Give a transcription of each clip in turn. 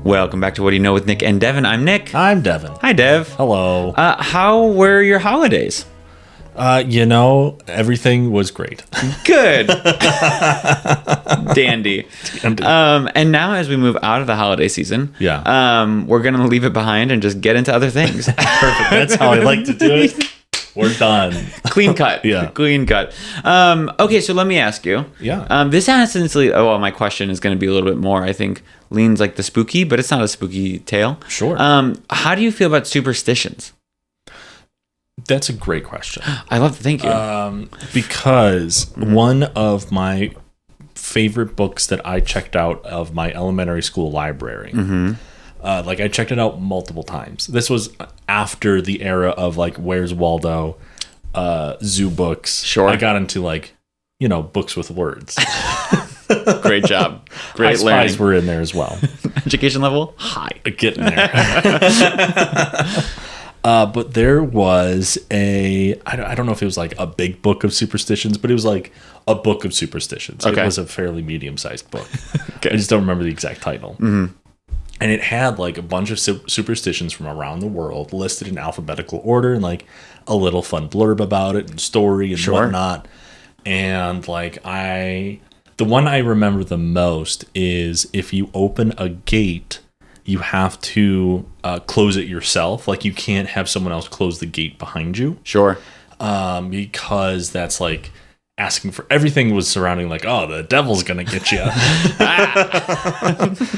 Welcome back to What Do You Know with Nick and Devin. I'm Nick. I'm Devin. Hi, Dev. Hello. How were your holidays? Everything was great. Good. Dandy. And now as we move out of the holiday season, we're going to leave it behind and just get into other things. Perfect. That's how I like to do it. We're done. Clean cut. Yeah. Clean cut. Okay, so let me ask you. Yeah. This essentially, my question is going to be a little bit more, I think, leans like the spooky, but it's not a spooky tale. Sure. How do you feel about superstitions? That's a great question. I love to thank you. Because one of my favorite books that I checked out of my elementary school library, I checked it out multiple times. This was after the era of Where's Waldo, zoo books. Sure. I got into books with words. Great job. Great learning. Spies were in there as well. Education level high. Getting there. But there was I don't know if it was a big book of superstitions, but it was a book of superstitions. Okay. It was a fairly medium-sized book. Okay. I just don't remember the exact title. And it had a bunch of superstitions from around the world listed in alphabetical order and a little fun blurb about it and story and whatnot. And the one I remember the most is if you open a gate, you have to close it yourself. You can't have someone else close the gate behind you. Sure. Because that's asking for everything was surrounding the devil's gonna get you.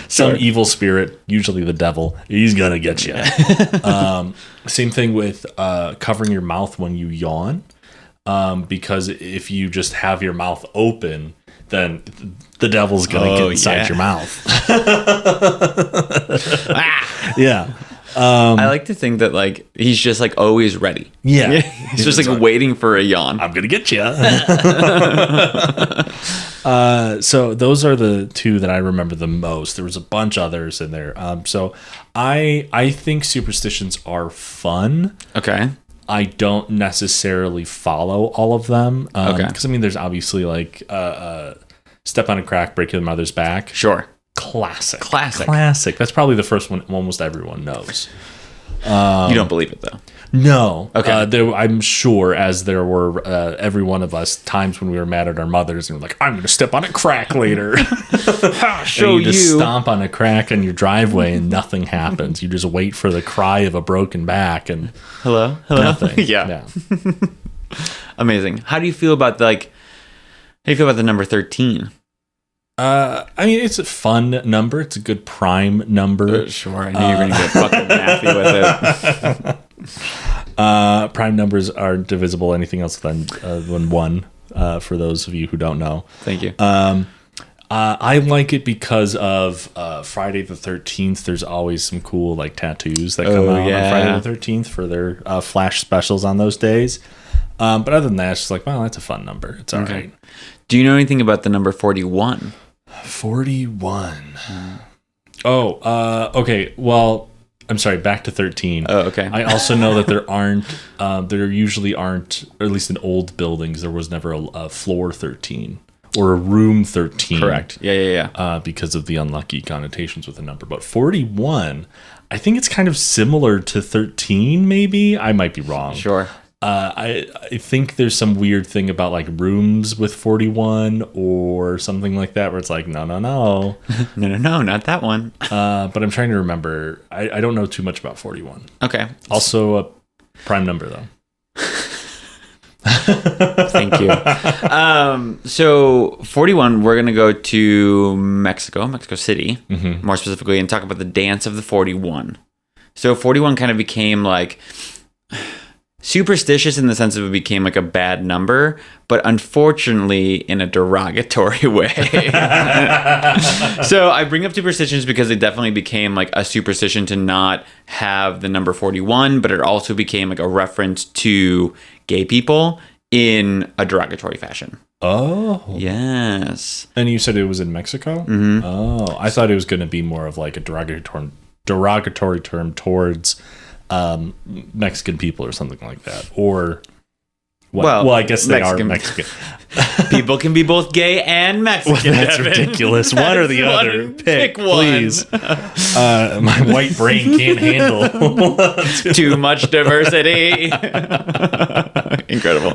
Some evil spirit, usually the devil, he's gonna get you. Same thing with covering your mouth when you yawn. Because if you just have your mouth open, then the devil's gonna get inside your mouth. Yeah. I like to think that he's just always ready. Yeah. He's just waiting for a yawn. I'm gonna get you. So those are the two that I remember the most. There was a bunch others in there. So I think superstitions are fun. Okay. I don't necessarily follow all of them. Okay. Because there's obviously step on a crack, break your mother's back. Sure. Classic. That's probably the first one almost everyone knows. You don't believe it though. No. Okay. I'm sure, as there were every one of us times when we were mad at our mothers and we're I'm going to step on a crack later. Show you just stomp on a crack in your driveway and nothing happens. You just wait for the cry of a broken back and hello. Nothing. Yeah. Amazing. How do you feel about the number 13? It's a fun number. It's a good prime number. Sure. I knew you were going to get fucking mathy with it. Prime numbers are divisible anything else than 1, for those of you who don't know. Thank you. I like it because of Friday the 13th. There's always some cool tattoos that come out on Friday the 13th for their flash specials on those days. But other than that, it's just that's a fun number. It's all right. Do you know anything about the number 41? 41. Okay. Well, I'm sorry, back to 13. Oh, okay. I also know that there usually aren't, or at least in old buildings, there was never a floor 13 or a room 13. Correct. Yeah. Because of the unlucky connotations with the number. But 41, I think it's kind of similar to 13, maybe. I might be wrong. Sure. I think there's some weird thing about rooms with 41 or something like that where it's no. No, not that one. But I'm trying to remember. I don't know too much about 41. Okay. Also a prime number though. Thank you. So 41, we're going to go to Mexico City, more specifically, and talk about the dance of the 41. So 41 kind of became superstitious in the sense of it became a bad number, but unfortunately in a derogatory way. So I bring up superstitions because it definitely became a superstition to not have the number 41, but it also became a reference to gay people in a derogatory fashion. Oh. Yes. And you said it was in Mexico? Mm-hmm. Oh, I thought it was going to be more of a derogatory term towards Mexican people or something like that, or Well, I guess they are Mexican. People can be both gay and Mexican. That's ridiculous. One or the other. Pick one. Please. My white brain can't handle too much diversity. Incredible.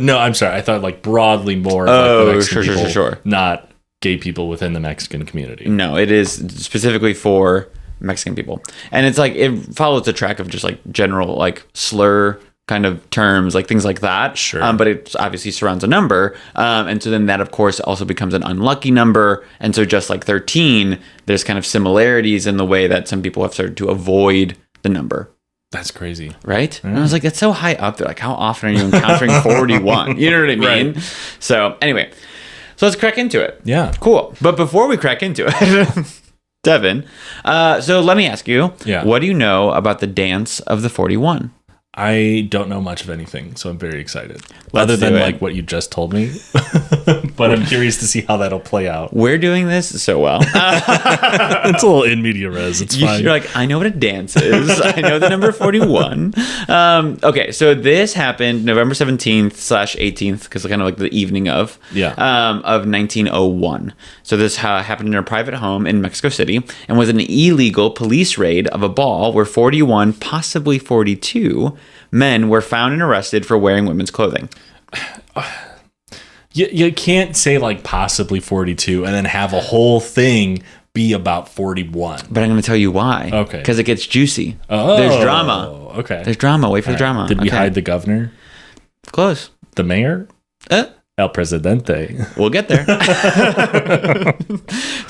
No, I'm sorry. I thought like broadly more of like the Mexican people, sure. Not gay people within the Mexican community. No, it is specifically for Mexican people. And it's like it follows the track of just like general like slur kind of terms, like things like that. Sure. But it obviously surrounds a number. And so then that, of course, also becomes an unlucky number. And so just like 13, there's kind of similarities in the way that some people have started to avoid the number. That's crazy. Right? And I was like, that's so high up there. Like, how often are you encountering 41? You know what I mean? Right. So anyway, so let's crack into it. Yeah. Cool. But before we crack into it, Devin, so let me ask you, what do you know about the dance of the 41? I don't know much of anything, so I'm very excited. Other than like what you just told me. But I'm curious to see how that'll play out. We're doing this so well. It's a little in media res. It's fine. You're like, I know what a dance is. I know the number 41. Okay, so this happened November 17th/18th, because kind of like the evening of 1901. So this happened in a private home in Mexico City and was an illegal police raid of a ball where 41, possibly 42 men were found and arrested for wearing women's clothing. You can't say like possibly 42 and then have a whole thing be about 41. But I'm going to tell you why. Okay. Because it gets juicy. Oh. There's drama. Okay. There's drama. Wait for the drama. Did we hide the governor? Close. The mayor? El Presidente. We'll get there.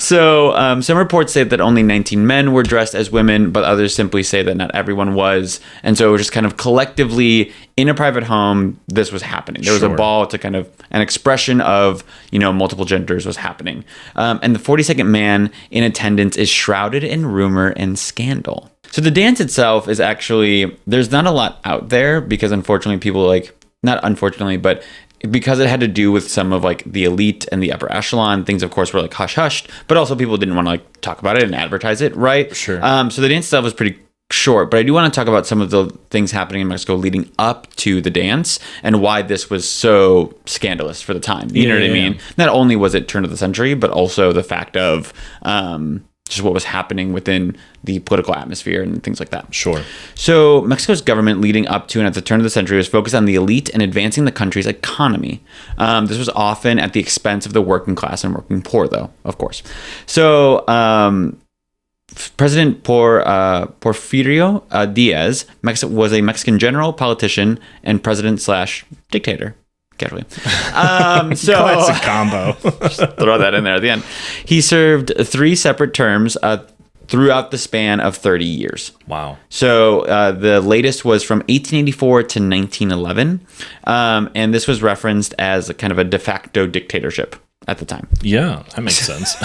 So some reports say that only 19 men were dressed as women, but others simply say that not everyone was. And so just kind of collectively in a private home, this was happening. There was a ball to kind of an expression of, multiple genders was happening. And the 42nd man in attendance is shrouded in rumor and scandal. So the dance itself is actually, there's not a lot out there because unfortunately people not unfortunately, but because it had to do with some of like the elite and the upper echelon, things of course were like hush-hushed, but also people didn't want to like talk about it and advertise it, right? Sure. So the dance itself was pretty short, but I do want to talk about some of the things happening in Mexico leading up to the dance and why this was so scandalous for the time. You know what I mean? Not only was it turn of the century, but also the fact of just what was happening within the political atmosphere and things like that. Sure. So Mexico's government leading up to and at the turn of the century was focused on the elite and advancing the country's economy. This was often at the expense of the working class and working poor, though, of course. So President Porfirio Diaz was a Mexican general, politician, and president/dictator. Casually. So classic combo. Throw that in there at the end. He served 3 separate terms throughout the span of 30 years. Wow. So the latest was from 1884 to 1911. And this was referenced as a kind of a de facto dictatorship at the time. Yeah, that makes sense.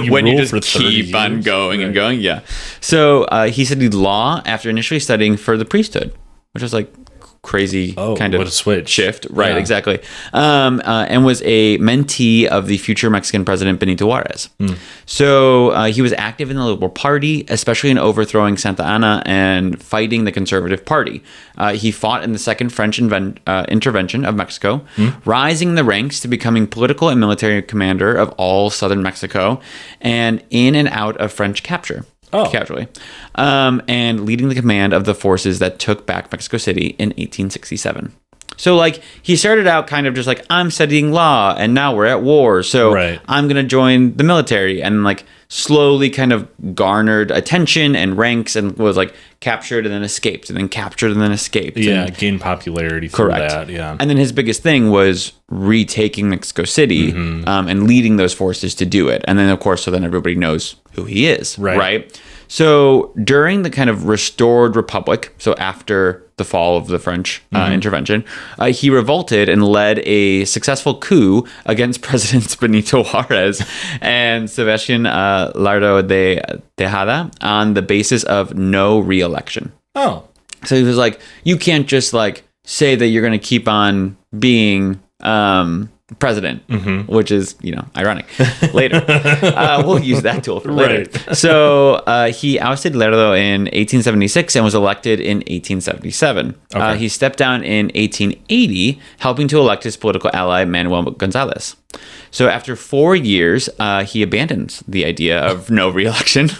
when you just keep on going and going. Yeah. So he studied law after initially studying for the priesthood, which was like crazy kind of what a switch. Shift. Right, exactly. And was a mentee of the future Mexican president Benito Juarez. So he was active in the Liberal Party, especially in overthrowing Santa Anna and fighting the Conservative Party. He fought in the Second French intervention of Mexico, rising the ranks to becoming political and military commander of all southern Mexico and in and out of French capture. Casually. And leading the command of the forces that took back Mexico City in 1867. So, like, he started out kind of just like, I'm studying law, and now we're at war, so I'm going to join the military, and, like, slowly kind of garnered attention and ranks and was, like, captured and then escaped, and then captured and then escaped. Yeah, gained popularity through that, yeah. And then his biggest thing was retaking Mexico City and leading those forces to do it. And then, of course, so then everybody knows who he is, right? So during the kind of restored republic, so after the fall of the French intervention, he revolted and led a successful coup against Presidents Benito Juarez and Sebastian Lerdo de Tejada on the basis of no re-election. So he was like, you can't just like say that you're going to keep on being president, which is, ironic. Later. We'll use that tool for later. Right. So he ousted Lerdo in 1876 and was elected in 1877. Okay. He stepped down in 1880, helping to elect his political ally, Manuel Gonzalez. So after 4 years, he abandons the idea of no re-election.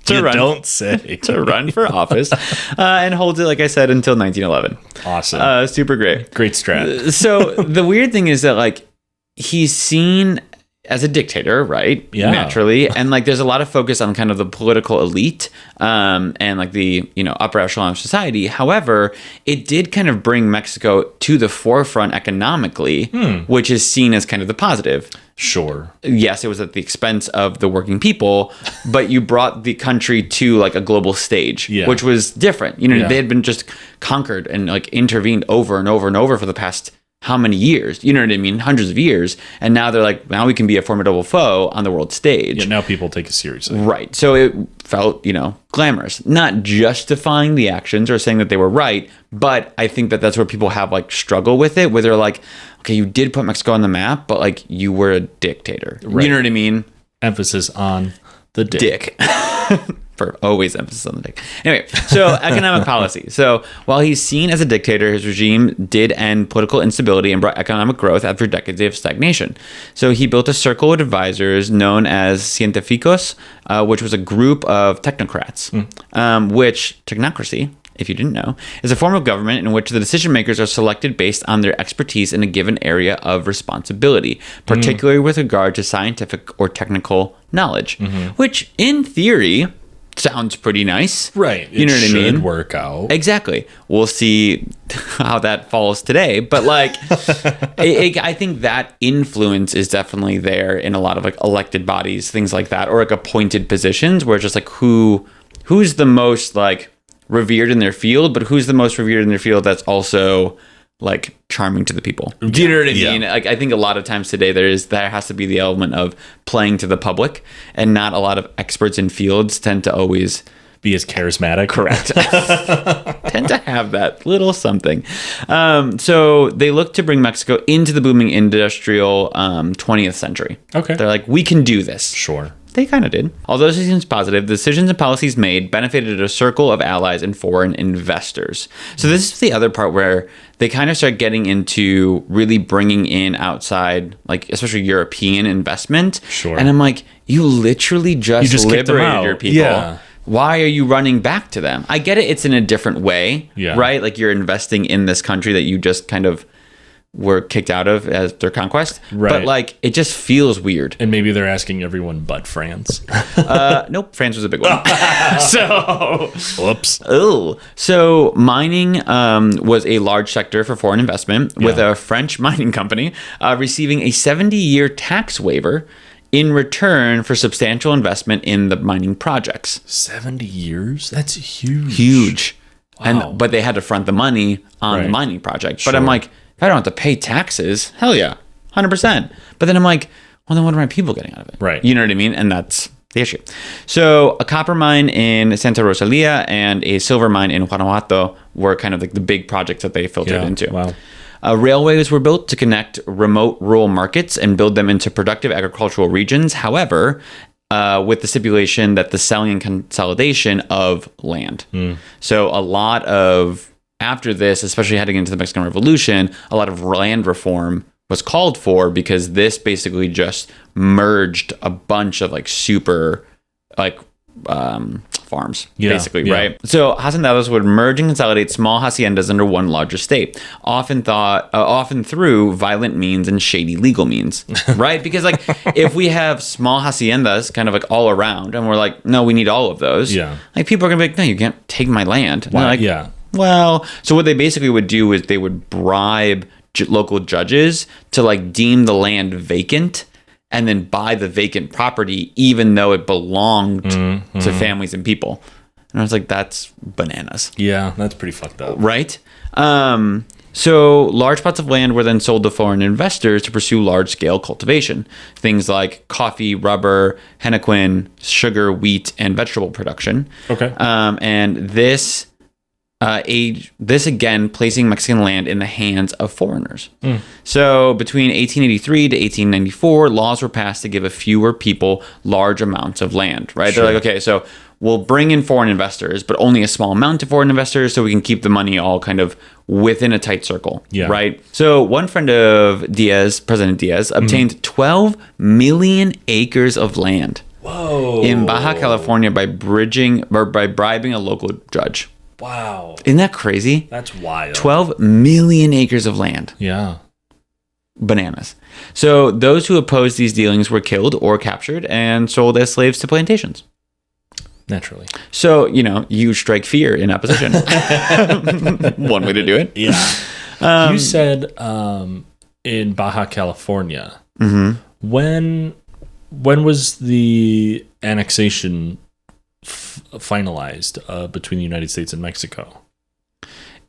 To run for office and holds it, like I said, until 1911. Awesome. Super great. Great strat. So the weird thing is that, like, he's seen as a dictator, right? Yeah. Naturally. And, like, there's a lot of focus on kind of the political elite and, like, the, upper echelon of society. However, it did kind of bring Mexico to the forefront economically, which is seen as kind of the positive. Sure. Yes, it was at the expense of the working people, but you brought the country to, like, a global stage, which was different. They had been just conquered and, like, intervened over and over and over for the past how many years? You know what I mean? Hundreds of years. And now they're like, now we can be a formidable foe on the world stage. Yeah, now people take it seriously. Right. So it felt, glamorous. Not justifying the actions or saying that they were right, but I think that that's where people have, like, struggle with it, where they're like, okay, you did put Mexico on the map, but, like, you were a dictator. Right. You know what I mean? Emphasis on the dick. For always emphasis on the dick. Anyway, so economic policy. So while he's seen as a dictator, his regime did end political instability and brought economic growth after decades of stagnation. So he built a circle of advisors known as científicos, which was a group of technocrats, which technocracy, if you didn't know, is a form of government in which the decision makers are selected based on their expertise in a given area of responsibility, particularly with regard to scientific or technical knowledge, which in theory sounds pretty nice. Right. You know what I mean? It should work out. Exactly. We'll see how that falls today. But, like, I think that influence is definitely there in a lot of, like, elected bodies, things like that, or, like, appointed positions where it's just like who's the most, like, revered in their field, but who's the most revered in their field that's also, like, charming to the people. Do you know what I mean? Like, I think a lot of times today there has to be the element of playing to the public, and not a lot of experts in fields tend to always be as charismatic. Correct. Tend to have that little something. So they look to bring Mexico into the booming industrial 20th century. Okay. They're like, we can do this. Sure. They kind of did. Although this seems positive, the decisions and policies made benefited a circle of allies and foreign investors. So this is the other part where they kind of start getting into really bringing in outside, like, especially European investment. Sure. And I'm like, you literally just liberated your people. Yeah. Why are you running back to them? I get it. It's in a different way, right? Like, you're investing in this country that you just kind of were kicked out of as their conquest. Right. But, like, it just feels weird. And maybe they're asking everyone but France. Nope. France was a big one. So, whoops. Oh, so mining was a large sector for foreign investment, with a French mining company receiving a 70-year tax waiver in return for substantial investment in the mining projects. 70 years? That's huge. Huge. Wow. But they had to front the money on the mining project. But I'm like, if I don't have to pay taxes, hell yeah, 100%. But then I'm like, well, then what are my people getting out of it? Right. You know what I mean? And that's the issue. So a copper mine in Santa Rosalia and a silver mine in Guanajuato were kind of like the big projects that they filtered into. Wow. Railways were built to connect remote rural markets and build them into productive agricultural regions. However, with the stipulation that the selling and consolidation of land. So a lot of, after this, especially heading into the Mexican Revolution, a lot of land reform was called for, because this basically just merged a bunch of, like, super, like, farms, basically, right? So hacendados would merge and consolidate small haciendas under one large estate, often through violent means and shady legal means, right? Because, like, if we have small haciendas kind of, like, all around, and we're like, no, we need all of those, like, people are gonna be like, no, you can't take my land. Why? Like, well, so what they basically would do is they would bribe local judges to, like, deem the land vacant and then buy the vacant property, even though it belonged to families and people. And I was like, that's bananas. Yeah, that's pretty fucked up. Right? So large plots of land were then sold to foreign investors to pursue large-scale cultivation. Things like coffee, rubber, henequen, sugar, wheat, and vegetable production. Okay. And this This again placing Mexican land in the hands of foreigners. So between 1883 to 1894, laws were passed to give a fewer people large amounts of land, right? Sure. They're like, okay, so we'll bring in foreign investors, but only a small amount of foreign investors so we can keep the money all kind of within a tight circle, right? So one friend of Diaz, President Diaz, obtained 12 million acres of land in Baja California by bribing a local judge. Wow. Isn't that crazy? That's wild. 12 million acres of land. Yeah. Bananas. So those who opposed these dealings were killed or captured and sold as slaves to plantations. Naturally. So, you strike fear in opposition. One way to do it. Yeah. You said in Baja California, when was the annexation finalized between the United States and Mexico?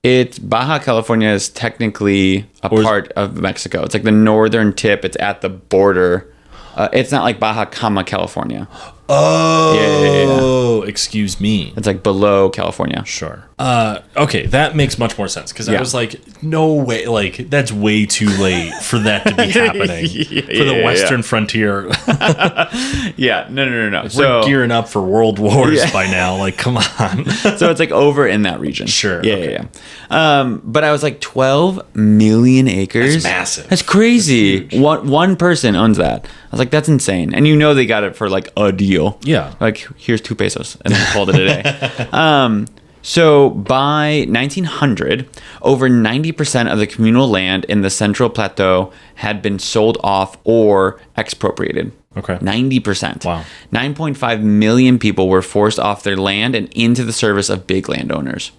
Baja California is technically a part of Mexico. It's like the northern tip. It's at the border. It's not like Baja, California. Oh, yeah. Excuse me. It's like below California. Sure. Okay, that makes much more sense because I was like, no way, like that's way too late for that to be happening for the Western frontier. No. We're gearing up for world wars by now. Like, come on. So it's like over in that region. Sure. Yeah. But I was like, 12 million acres. That's massive. That's crazy. One person owns that. I was like, that's insane. And they got it for like a deal. Yeah. Like, here's 2 pesos. And then called it a day. So by 1900, over 90% of the communal land in the Central Plateau had been sold off or expropriated. Okay. 90%. Wow. 9.5 million people were forced off their land and into the service of big landowners.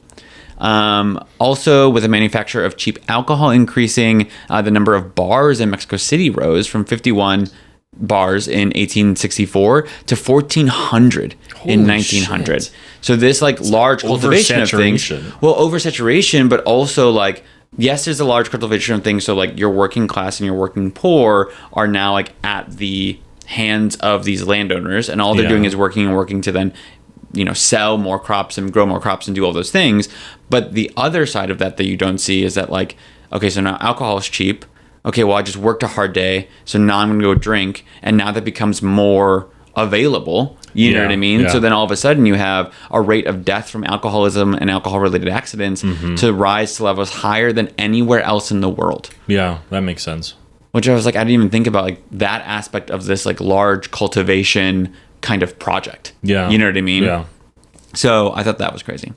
Also, with the manufacture of cheap alcohol increasing, the number of bars in Mexico City rose from 51 bars in 1864 to 1,400 in 1900. Shit. So this large cultivation of things. Well, oversaturation, but also yes, there's a large cultivation of things. So your working class and your working poor are now at the hands of these landowners, and all they're doing is working to then sell more crops and grow more crops and do all those things. But the other side of that you don't see is that okay, so now alcohol is cheap. Okay, well, I just worked a hard day, so now I'm going to go drink, and now that becomes more available. You know what I mean? Yeah. So then all of a sudden you have a rate of death from alcoholism and alcohol-related accidents to rise to levels higher than anywhere else in the world. Yeah, that makes sense. Which I was like, I didn't even think about that aspect of this large cultivation kind of project. Yeah. You know what I mean? Yeah. So I thought that was crazy.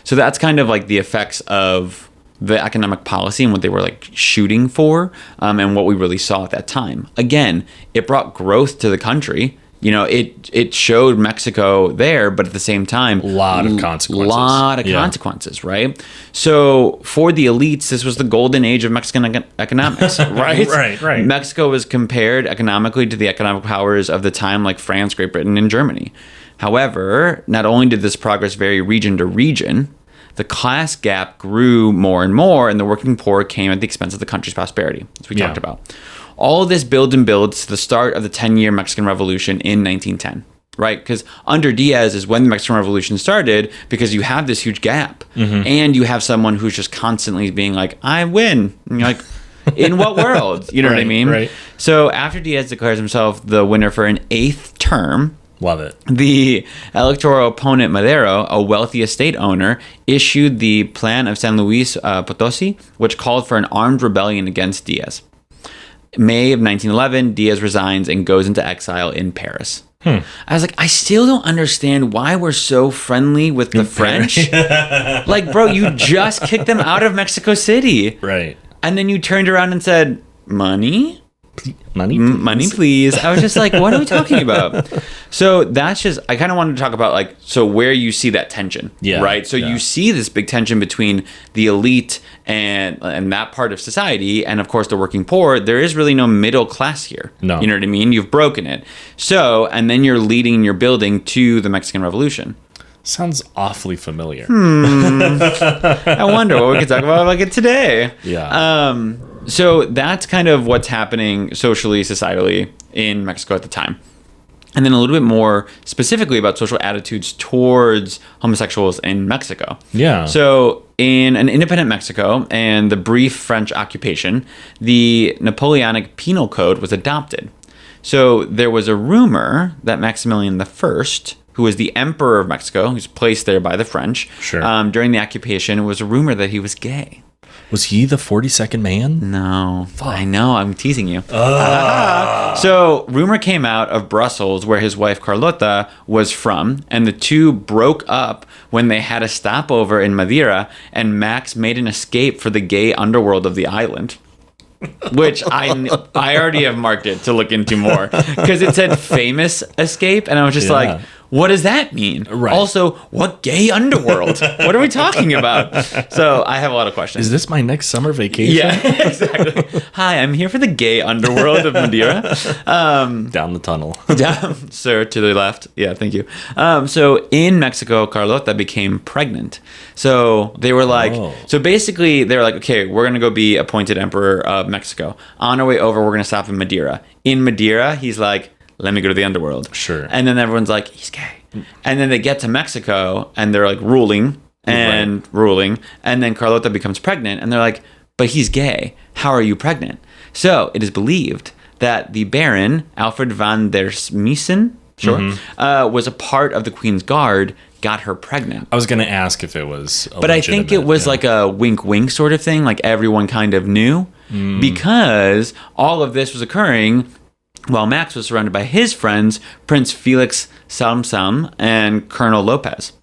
So that's kind of the effects of the economic policy and what they were shooting for, and what we really saw at that time. Again, it brought growth to the country. It showed Mexico there, but at the same time, a lot of consequences, right? So for the elites, this was the golden age of Mexican economics, right? Right. Mexico was compared economically to the economic powers of the time, like France, Great Britain, and Germany. However, not only did this progress vary region to region, the class gap grew more and more, and the working poor came at the expense of the country's prosperity, as we talked about. All of this builds to the start of the 10-year Mexican Revolution in 1910, right? Because under Diaz is when the Mexican Revolution started, because you have this huge gap, and you have someone who's just constantly being like, I win. And you're like, in what world? You know what I mean? Right. So after Diaz declares himself the winner for an 8th term, love it, the electoral opponent Madero, a wealthy estate owner, issued the Plan of San Luis Potosi, which called for an armed rebellion against Diaz. May of 1911, Diaz resigns and goes into exile in Paris. I was like, I still don't understand why we're so friendly with the French. Bro, you just kicked them out of Mexico City. Right. And then you turned around and said, money, please. I was just like, what are we talking about? So that's just, I kind of wanted to talk about so where you see that tension, right? So you see this big tension between the elite and that part of society, and of course the working poor. There is really no middle class here. No. You know what I mean? You've broken it. So, and then you're leading your building to the Mexican Revolution. Sounds awfully familiar. I wonder what we could talk about it today. Yeah. So that's kind of what's happening socially, societally in Mexico at the time. and then a little bit more specifically about social attitudes towards homosexuals in Mexico. Yeah. So in an independent Mexico and the brief French occupation, the Napoleonic Penal Code was adopted. So there was a rumor that Maximilian I, who was the emperor of Mexico, who's placed there by the French, during the occupation, it was a rumor that he was gay. Was he the 42nd man? No. Fuck. I know. I'm teasing you. So, rumor came out of Brussels, where his wife Carlota was from, and the two broke up when they had a stopover in Madeira, and Max made an escape for the gay underworld of the island. Which I already have marked it to look into more, because it said famous escape, and I was just like, what does that mean? Right. Also, what gay underworld? What are we talking about? So I have a lot of questions. Is this my next summer vacation? Yeah, exactly. Hi, I'm here for the gay underworld of Madeira. Down the tunnel. Down, sir, to the left. Yeah, thank you. So in Mexico, Carlota became pregnant. So they were like, so basically they were like, okay, we're going to go be appointed emperor of Mexico. On our way over, we're going to stop in Madeira. In Madeira, he's like, let me go to the underworld. Sure. And then everyone's like, he's gay. And then they get to Mexico and they're like ruling. And then Carlota becomes pregnant and they're like, but he's gay. How are you pregnant? So it is believed that the Baron, Alfred van der Smiesen, was a part of the Queen's Guard, got her pregnant. I was going to ask if it was but I think it was like a wink sort of thing. Like everyone kind of knew because all of this was occurring while Max was surrounded by his friends, Prince Felix Salm and Colonel Lopez,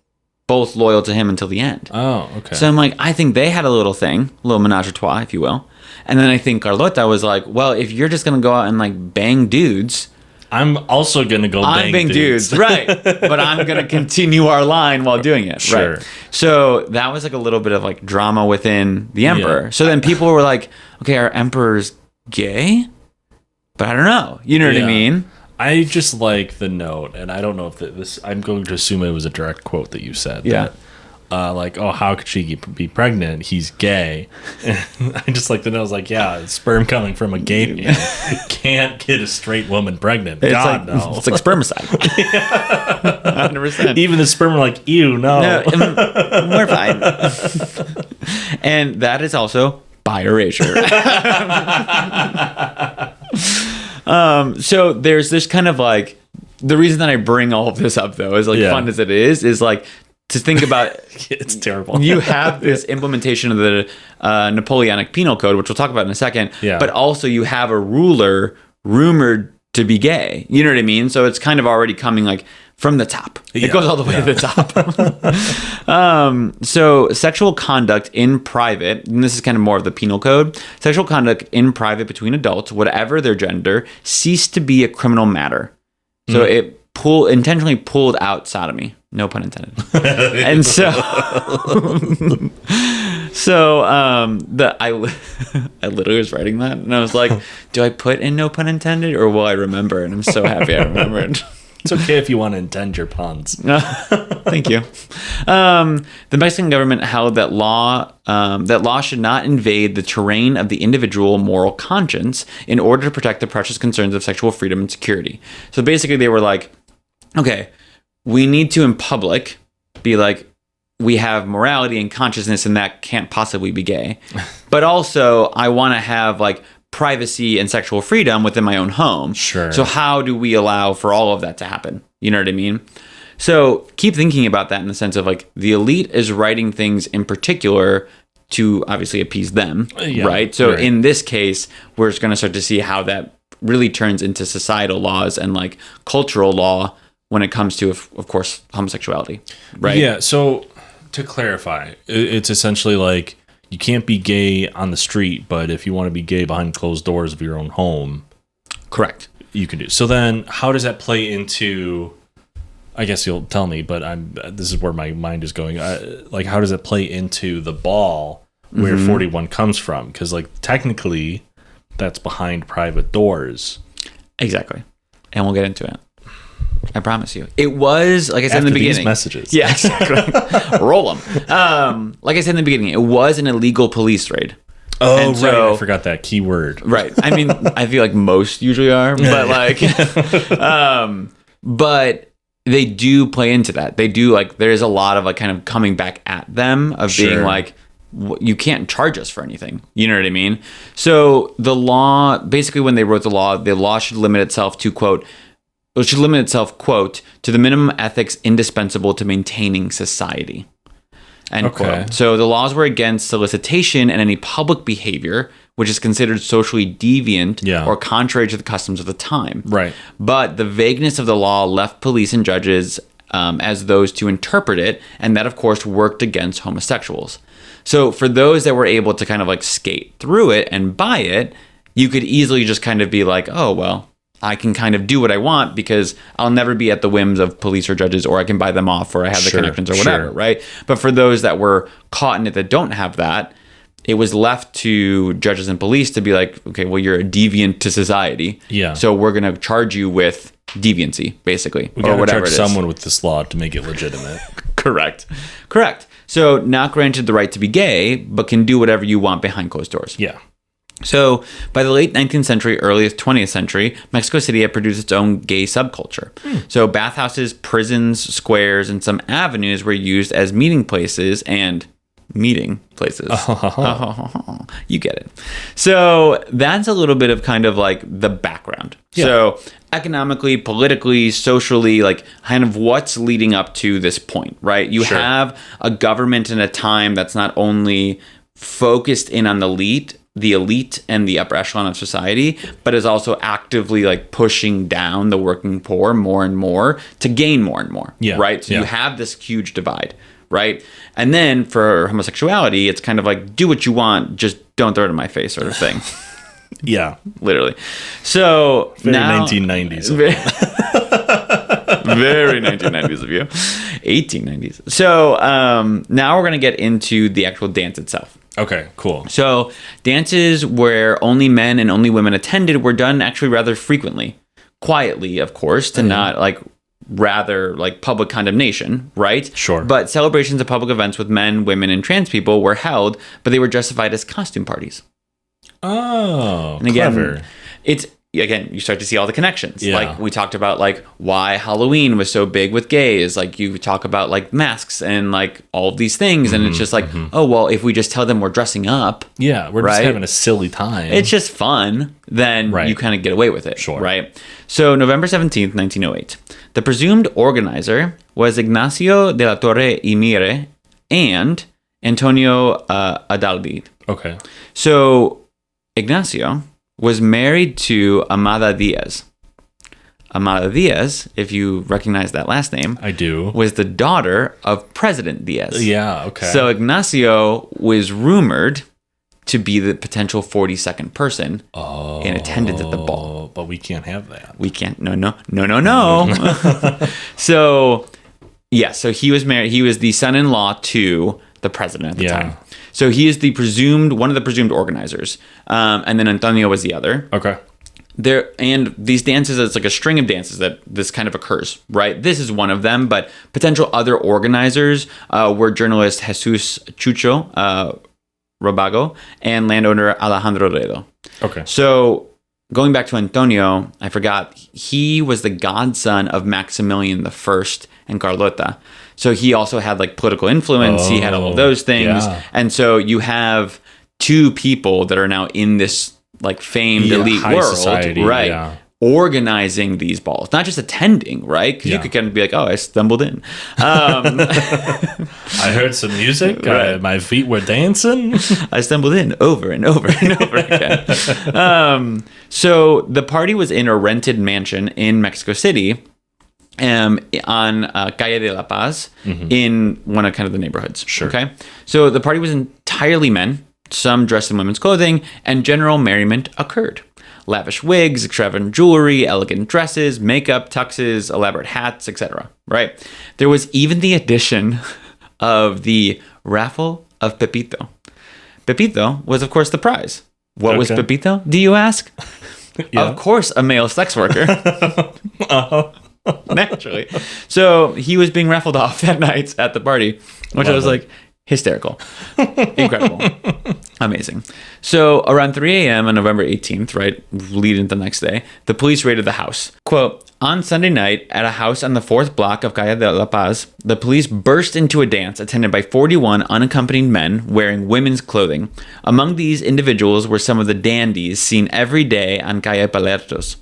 both loyal to him until the end. Oh, okay. So I'm like, I think they had a little thing, a little menage a trois, if you will. And then I think Carlota was like, well, if you're just going to go out and like bang dudes, I'm also going to go bang dudes. Right. But I'm going to continue our line while doing it. Sure. Right. So that was like a little bit of like drama within the emperor. Yeah. So then people were like, okay, our emperor's gay? But I don't know. You know what I mean? I just like the note, and I don't know if this. I'm going to assume it was a direct quote that you said. Yeah. That, like, oh, how could she be pregnant? He's gay. And I just like the note. I was like, yeah, sperm coming from a gay man can't get a straight woman pregnant. It's God, like, no. It's like spermicide. 100%. Even the sperm are like, ew, no. We're fine. And that is also by erasure. So there's this kind of like, the reason that I bring all of this up though is like fun as it is like to think about. It's terrible. You have this implementation of the Napoleonic Penal Code, which we'll talk about in a second. Yeah. But also you have a ruler rumored to be gay. You know what I mean? So it's kind of already coming like from the top. It goes all the way to the top. So sexual conduct in private, and this is kind of more of the penal code, sexual conduct in private between adults, whatever their gender, ceased to be a criminal matter. So it intentionally pulled out sodomy. No pun intended. And so... I literally was writing that, and I was like, do I put in no pun intended, or will I remember? And I'm so happy I remembered. It's okay if you want to intend your puns. Thank you. The Mexican government held that law should not invade the terrain of the individual moral conscience in order to protect the precious concerns of sexual freedom and security. So basically they were like, okay, we need to in public be like, we have morality and consciousness and that can't possibly be gay. But also I want to have like privacy and sexual freedom within my own home. Sure. So how do we allow for all of that to happen? You know what I mean? So keep thinking about that in the sense of like the elite is writing things in particular to obviously appease them, right? So in this case, we're just going to start to see how that really turns into societal laws and like cultural law when it comes to, of course, homosexuality, right? Yeah. So to clarify, it's essentially like you can't be gay on the street, but if you want to be gay behind closed doors of your own home, correct, you can do. So then how does that play into, I guess you'll tell me, but this is where my mind is going. Like, how does it play into the ball where 41 comes from? Because like technically that's behind private doors. Exactly. And we'll get into it. I promise you. It was, like I said After in the beginning. These messages. Yeah, exactly. Roll them. Like I said in the beginning, it was an illegal police raid. Oh, and right. I forgot that key word. Right. I mean, I feel like most usually are, but like, But they do play into that. They do like, there's a lot of like kind of coming back at them of being like, you can't charge us for anything. You know what I mean? So the law, basically when they wrote the law should limit itself to quote, to the minimum ethics indispensable to maintaining society. End quote. So the laws were against solicitation and any public behavior which is considered socially deviant or contrary to the customs of the time. Right. But the vagueness of the law left police and judges as those to interpret it, and that, of course, worked against homosexuals. So for those that were able to kind of like skate through it and buy it, you could easily just kind of be like, oh, well, I can kind of do what I want because I'll never be at the whims of police or judges, or I can buy them off, or I have the connections or whatever, right? But for those that were caught in it that don't have that, it was left to judges and police to be like, okay, well, you're a deviant to society. Yeah. So we're going to charge you with deviancy, basically. We got to charge someone with this law to make it legitimate. Correct. So not granted the right to be gay, but can do whatever you want behind closed doors. Yeah. So by the late 19th century, early 20th century, Mexico City had produced its own gay subculture. So bathhouses, prisons, squares, and some avenues were used as meeting places and meeting places. You get it. So that's a little bit of kind of like the background. Yeah. So economically, politically, socially, like kind of what's leading up to this point, right? You have a government in a time that's not only focused in on the elite and the upper echelon of society, but is also actively like pushing down the working poor more and more to gain more and more, right? So you have this huge divide, right? And then for homosexuality, it's kind of like, do what you want, just don't throw it in my face sort of thing. Yeah. Literally. So very now, 1990s. Very 1990s of you. 1890s. So now we're going to get into the actual dance itself. Okay, cool. So dances where only men and only women attended were done actually rather frequently. Quietly, of course, to not like rather like public condemnation, right? Sure. But celebrations of public events with men, women, and trans people were held, but they were justified as costume parties. Oh, and again, clever. Again, you start to see all the connections. Yeah. Like we talked about like why Halloween was so big with gays. Like you talk about like masks and like all of these things. And it's just like, oh, well, if we just tell them we're dressing up. Yeah, we're just having a silly time. It's just fun. Then you kind of get away with it. Sure. Right? So November 17th, 1908. The presumed organizer was Ignacio de la Torre y Mire and Antonio Adalid. Okay. So Ignacio was married to Amada Diaz. Amada Diaz, if you recognize that last name, I do, was the daughter of President Diaz. Yeah, okay. So Ignacio was rumored to be the potential 42nd person in attendance at the ball. But we can't have that. We can't. No. So, yeah, so he was married. He was the son-in-law to the president at the time. So he is one of the presumed organizers. And then Antonio was the other. Okay. And these dances, it's like a string of dances that this kind of occurs, right? This is one of them, but potential other organizers were journalist Jesus Chucho Robago and landowner Alejandro Redo. Okay. So going back to Antonio, I forgot, he was the godson of Maximilian I and Carlota. So he also had like political influence. He had all of those things. Yeah. And so you have two people that are now in this like famed elite world, society, right? Yeah. Organizing these balls, not just attending, right? Because you could kind of be like, oh, I stumbled in. I heard some music. Right. My feet were dancing. I stumbled in over and over and over again. So the party was in a rented mansion in Mexico City on Calle de la Paz in one of kind of the neighborhoods. Sure. Okay. So the party was entirely men, some dressed in women's clothing, and general merriment occurred. Lavish wigs, extravagant jewelry, elegant dresses, makeup, tuxes, elaborate hats, etc. Right? There was even the addition of the raffle of Pepito. Pepito was, of course, the prize. What was Pepito, do you ask? Of course, a male sex worker. Naturally. So he was being raffled off that night at the party, which I was like, hysterical. Incredible. Amazing. So around 3 a.m. on November 18th, right, leading to the next day, the police raided the house. Quote, On Sunday night, at a house on the 4th block of Calle de la Paz, the police burst into a dance attended by 41 unaccompanied men wearing women's clothing. Among these individuals were some of the dandies seen every day on Calle Palertos.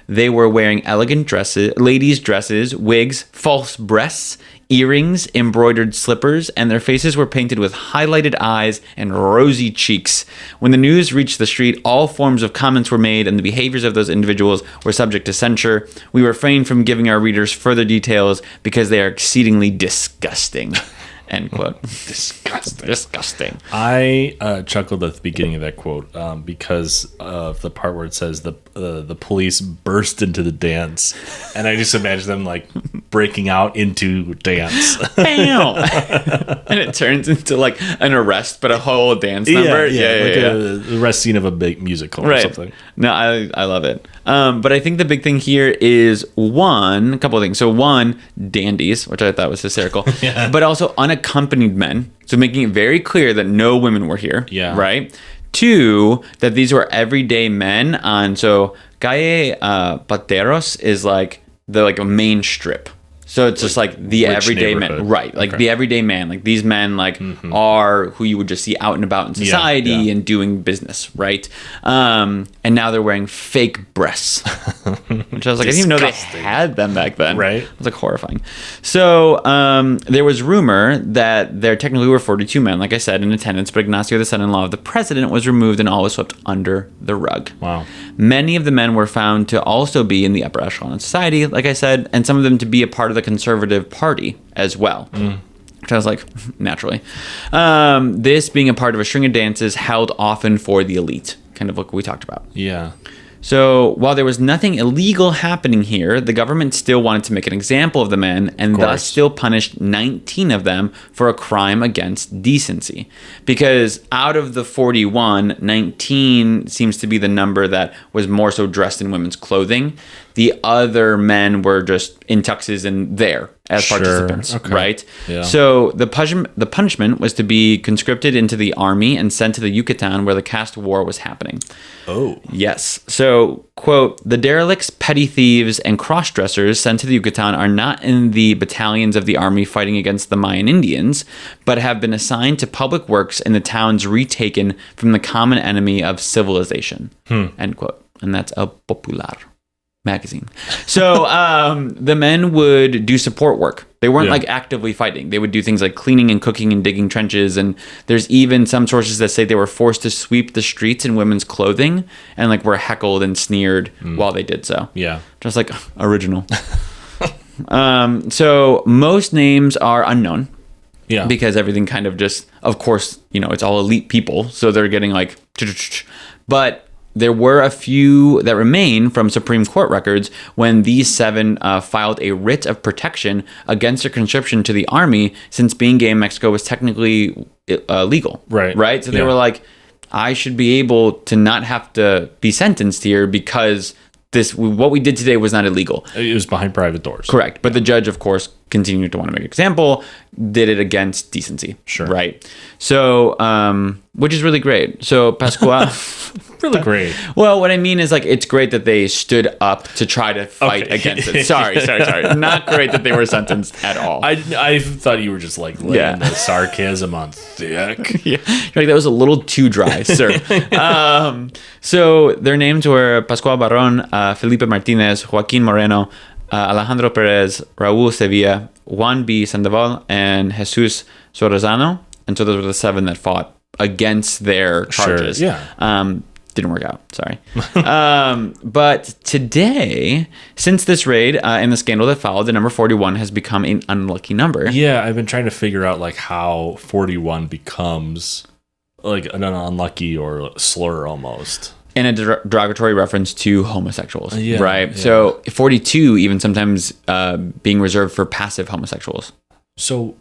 They were wearing elegant dresses, ladies' dresses, wigs, false breasts, earrings, embroidered slippers, and their faces were painted with highlighted eyes and rosy cheeks. When the news reached the street, all forms of comments were made, and the behaviors of those individuals were subject to censure. We refrain from giving our readers further details because they are exceedingly disgusting. End quote. Disgusting. I chuckled at the beginning of that quote because of the part where it says the police burst into the dance, and I just imagine them like breaking out into dance. Bam! And it turns into like an arrest, but a whole dance number. The arrest scene of a big musical or something. No, I love it. But I think the big thing here is a couple of things. So one, dandies, which I thought was hysterical, but also unaccompanied men. So making it very clear that no women were here. Yeah. Right. Two, that these were everyday men on. So Calle Pateros is like a main strip. So it's just like the everyday man, right? Like the everyday man, like these men, like are who you would just see out and about in society and doing business, right? And now they're wearing fake breasts, which I was like, I didn't even know they had them back then. Right? It was like horrifying. So there was rumor that there technically were 42 men, like I said, in attendance, but Ignacio, the son-in-law of the president, was removed and all was swept under the rug. Wow. Many of the men were found to also be in the upper echelon of society, like I said, and some of them to be a part of the Conservative Party as well. Which I was like, naturally. This being a part of a string of dances held often for the elite, kind of like we talked about. Yeah. So while there was nothing illegal happening here, the government still wanted to make an example of the men and thus still punished 19 of them for a crime against decency. Because out of the 41, 19 seems to be the number that was more so dressed in women's clothing. The other men were just in tuxes and there as participants, right? Yeah. So the punishment was to be conscripted into the army and sent to the Yucatan where the caste war was happening. Oh. Yes. So, quote, the derelicts, petty thieves, and cross-dressers sent to the Yucatan are not in the battalions of the army fighting against the Mayan Indians, but have been assigned to public works in the towns retaken from the common enemy of civilization, end quote. And that's El Popular magazine. So the men would do support work. They weren't like actively fighting. They would do things like cleaning and cooking and digging trenches. And there's even some sources that say they were forced to sweep the streets in women's clothing and like were heckled and sneered while they did so. Yeah. Just like original. So most names are unknown. Yeah. Because everything kind of just, of course, it's all elite people. So they're getting like, but there were a few that remain from Supreme Court records when these 7 filed a writ of protection against their conscription to the army, since being gay in Mexico was technically legal. Right? So they were like, I should be able to not have to be sentenced here because what we did today was not illegal. It was behind private doors. Correct. But the judge, of course, continued to want to make an example, did it against decency. Sure. Right. So, which is really great. So Pascual... really great. Well, what I mean is like it's great that they stood up to try to fight against it. Sorry. Not great that they were sentenced at all. I thought you were just like laying the sarcasm on thick. Yeah. Like that was a little too dry, sir. So their names were Pascual Barron, Felipe Martinez, Joaquin Moreno, Alejandro Perez, Raul Sevilla, Juan B. Sandoval, and Jesus Sorozano. And so those were the 7 that fought against their charges. Sure, yeah. Didn't work out. Sorry. But today, since this raid and the scandal that followed, the number 41 has become an unlucky number. Yeah, I've been trying to figure out like how 41 becomes like an unlucky or slur almost. And a derogatory reference to homosexuals, right? Yeah. So 42 even sometimes being reserved for passive homosexuals. So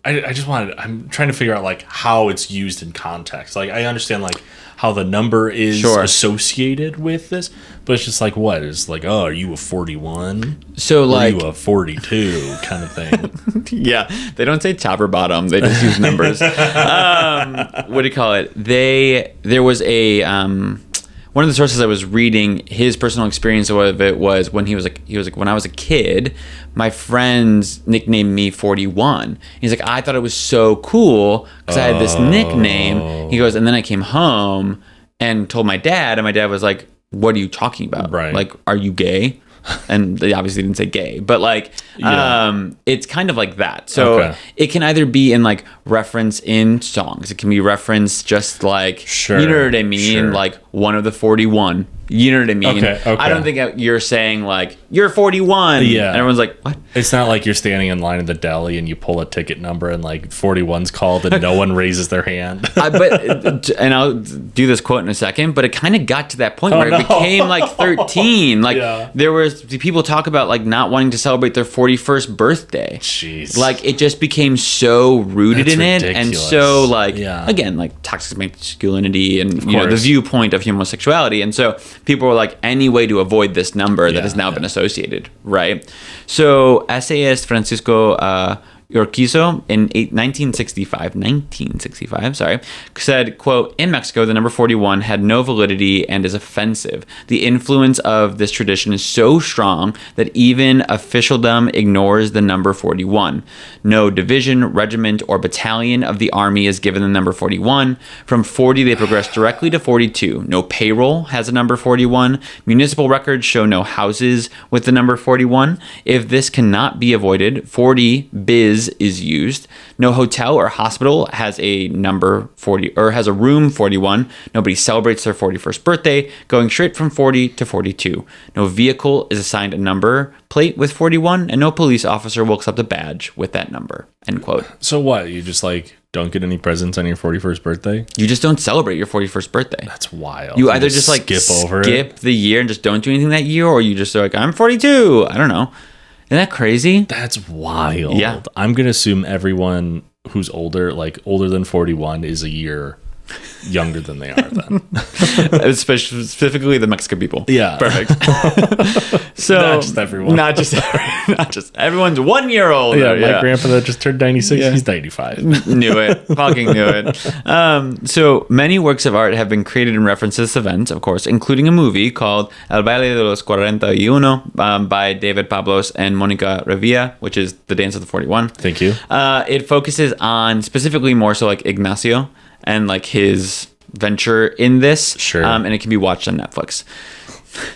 I'm trying to figure out like how it's used in context. Like I understand like how the number is associated with this, but it's just like what? It's like, oh, are you a 41? So like, are you a 42 kind of thing? Yeah, they don't say top or bottom. They just use numbers. What do you call it? There was a one of the sources I was reading, his personal experience of it was when he was like, when I was a kid, my friends nicknamed me 41. He's like, I thought it was so cool because I had this nickname. He goes, and then I came home and told my dad, and my dad was like, what are you talking about? Right. Like, are you gay? And they obviously didn't say gay, but like, it's kind of like that. So it can either be in like reference in songs. It can be reference just like, you know what I mean? Like one of the 41. You know what I mean? Okay. I don't think you're saying like, you're 41. Yeah. And everyone's like, what? It's not like you're standing in line at the deli and you pull a ticket number and like 41's called and no one raises their hand. And I'll do this quote in a second, but it kind of got to that point where it became like 13. Like there was people talk about like not wanting to celebrate their 41st birthday. Jeez. Like it just became so rooted in it. Ridiculous. And so like, again, like toxic masculinity and you know, the viewpoint of homosexuality. And so people were like, any way to avoid this number that has now been associated, right? So essayist Francisco Urquizo in 1965, said, quote, in Mexico, the number 41 had no validity and is offensive. The influence of this tradition is so strong that even officialdom ignores the number 41. No division, regiment, or battalion of the army is given the number 41. From 40, they progress directly to 42. No payroll has a number 41. Municipal records show no houses with the number 41. If this cannot be avoided, 40 biz is used. No hotel or hospital has a number 40 or has a room 41. Nobody celebrates their 41st birthday, going straight from 40 to 42. No vehicle is assigned a number plate with 41, and no police officer will accept a badge with that number. End quote. So what? You just like don't get any presents on your 41st birthday? You just don't celebrate your 41st birthday. That's wild. You either just like skip the year and just don't do anything that year, or you just are like, I'm 42. I don't know. Isn't that crazy? That's wild. Yeah. I'm going to assume everyone who's older, like older than 41, is a year younger than they are then. Specifically the Mexican people. Yeah. Perfect. So not just everyone. Not just everyone's 1 year old. Yeah, my grandpa that just turned 96, he's 95. Knew it. Fucking knew it. So many works of art have been created in reference to this event, of course, including a movie called El Baile de los 41 by David Pablos and Monica Revilla, which is the Dance of the 41. Thank you. It focuses on specifically more so like Ignacio and like his venture in this. Sure. And it can be watched on Netflix.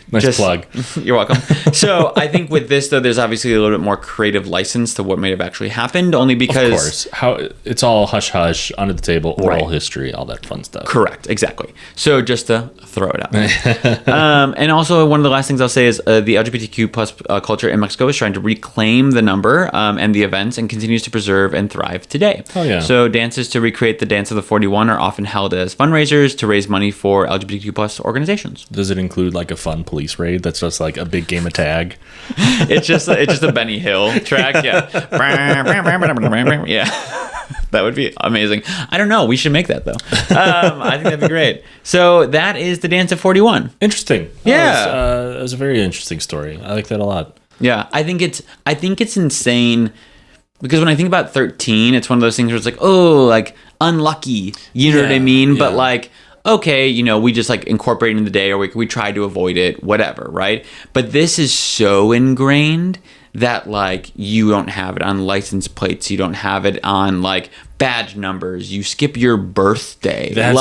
Nice plug. You're welcome. So I think with this, though, there's obviously a little bit more creative license to what may have actually happened, only because... Of course. It's all hush-hush, under the table, oral history, all that fun stuff. Correct. Exactly. So just to throw it out there. And also, one of the last things I'll say is the LGBTQ plus culture in Mexico is trying to reclaim the number and the events and continues to preserve and thrive today. Oh, yeah. So dances to recreate the Dance of the 41 are often held as fundraisers to raise money for LGBTQ plus organizations. Does it include like a fun police raid that's just like a big game of tag? It's just a Benny Hill track. Yeah. Yeah. That would be amazing. I don't know. We should make that though. I think that'd be great. So that is the Dance of 41. Interesting. Yeah. It was a very interesting story. I like that a lot. Yeah. I think it's insane because when I think about 13, it's one of those things where it's like, oh, like unlucky. You know what I mean? Yeah. But like, okay, you know, we just like incorporate it in the day or we try to avoid it, whatever, right? But this is so ingrained that like you don't have it on license plates, you don't have it on like badge numbers, you skip your birthday. That's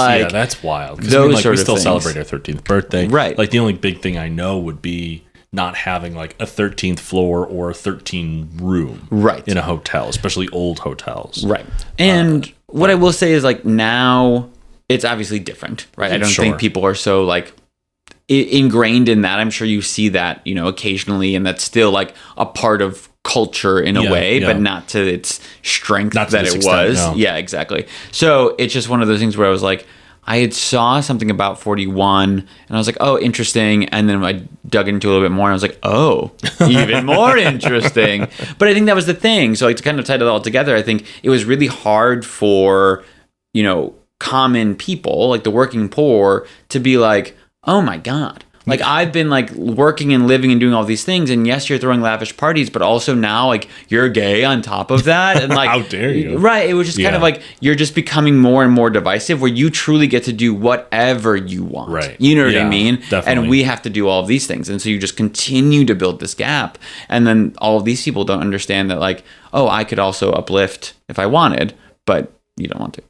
wild. Because we still celebrate our 13th birthday. Right. Like the only big thing I know would be not having like a 13th floor or a 13 room in a hotel, especially old hotels. Right. And what I will say is like now it's obviously different, right? I don't think people are so like ingrained in that. I'm sure you see that, you know, occasionally, and that's still like a part of culture in a way, but not to its strength that it was. No. Yeah, exactly. So it's just one of those things where I was like, I had saw something about 41 and I was like, oh, interesting. And then I dug into a little bit more and I was like, oh, even more interesting. But I think that was the thing. So like to kind of tie it all together, I think it was really hard for, you know, common people, like the working poor, to be like, oh my God, Like, I've been like working and living and doing all these things, and yes, you're throwing lavish parties, but also now like you're gay on top of that, and like how dare you? Right? It was just kind of like you're just becoming more and more divisive, where you truly get to do whatever you want. Right? You know what I mean? Definitely. And we have to do all of these things, and so you just continue to build this gap, and then all of these people don't understand that, like, oh, I could also uplift if I wanted, but you don't want to.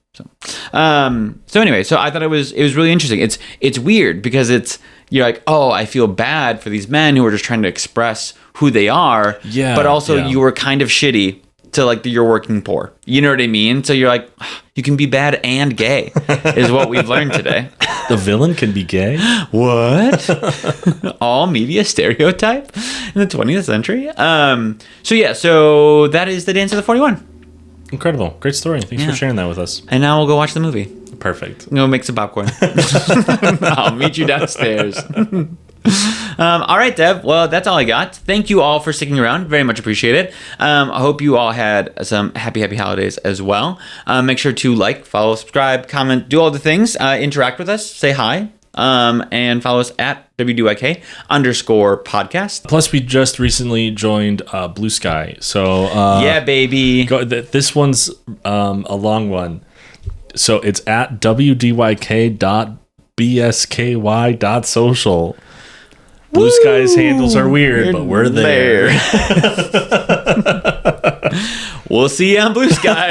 So anyway, so I thought it was really interesting. It's weird because you're like, oh, I feel bad for these men who are just trying to express who they are. Yeah. But also you were kind of shitty to like you're working poor. You know what I mean? So you're like, you can be bad and gay is what we've learned today. The villain can be gay? What? All media stereotype in the 20th century? So that is the Dance of the 41. Incredible. Great story. Thanks for sharing that with us. And now we'll go watch the movie. Perfect. Go make some popcorn. I'll meet you downstairs. All right, Deb. Well, that's all I got. Thank you all for sticking around. Very much appreciate it. I hope you all had some happy holidays as well. Make sure to like, follow, subscribe, comment, do all the things. Interact with us. Say hi. And follow us at WDYK_podcast. Plus, we just recently joined Blue Sky. So yeah, baby. This one's a long one. So it's at WDYK.bsky.social. Blue Sky's handles are weird, but we're there. We'll see you on Blue Sky.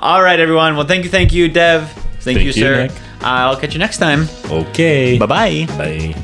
All right, everyone. Well, thank you, Dev. Thank you, sir. Nick. I'll catch you next time. Okay. Bye-bye. Bye.